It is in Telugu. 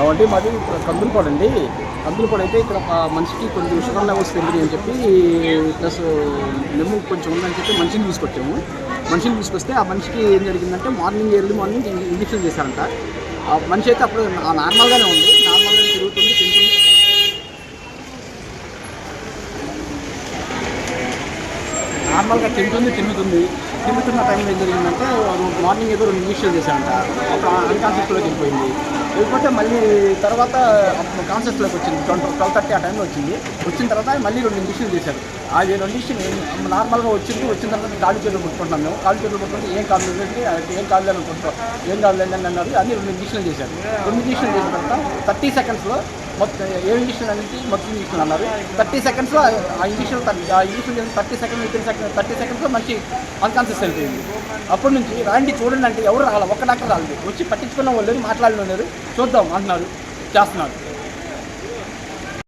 అంటే మాది కందులపాడు అండి. కందులపాడు అయితే ఇక్కడ మనిషికి కొంచెం షుగర్ లెవెల్స్ పెరిగినాయి అని చెప్పి ప్లస్ లెమ్ము కొంచెం ఉందని చెప్పి మనిషిని తీసుకొచ్చాము. మనిషిని తీసుకొస్తే ఆ మనిషికి ఏం జరిగిందంటే ఎర్లీ మార్నింగ్ ఇంజక్షన్ చేశారంట. ఆ మనిషి అయితే అప్పుడు నార్మల్గానే ఉంది, నార్మల్గానే తిరుగుతుంది, తింటుంది. నార్మల్గా తిరుగుతున్న టైంలో ఏం జరిగిందంటే మార్నింగ్ ఏదో 2 ఇంజక్షన్ చేశారంట. అప్పుడు అన్కాన్షియస్లోకి వెళ్ళిపోతే మళ్ళీ తర్వాత కాన్షియస్లోకి వచ్చింది. 12:30 ఆ టైంలో వచ్చిన తర్వాత మళ్ళీ 2 ఇంజక్షన్ చేశారు. ఆ 2 ఇంజక్షన్ నార్మల్గా వచ్చిన తర్వాత కాళ్ళు చేతులు కొట్టుకుంటున్నాం మేము. కాళ్ళు చేతులు కొట్టుకుంటే ఏం కాదు ఏం కాదులేండి అని అన్నారు. అన్ని 2 ఇంజక్షన్లు చేశారు. 2 ఇంజక్షన్ చేసిన తర్వాత 30 సెకండ్స్లో మొత్తం ఏ ఇంజక్షన్ అనేది మొత్తం ఇంజక్షన్ అన్నారు. 30 సెకండ్స్లో ఆ ఇంజక్షన్ 30 సెకండ్స్లో మంచి అన్కాన్షియస్ అయిపోయింది. అప్పటి నుంచి రాండి చూడండి అంటే ఎవరు రావాలి, ఒక్క డాక్టర్ రాలేదు. వచ్చి పట్టించుకున్న వాళ్ళు మాట్లాడిన చూద్దాం అంటున్నారు, చేస్తున్నారు.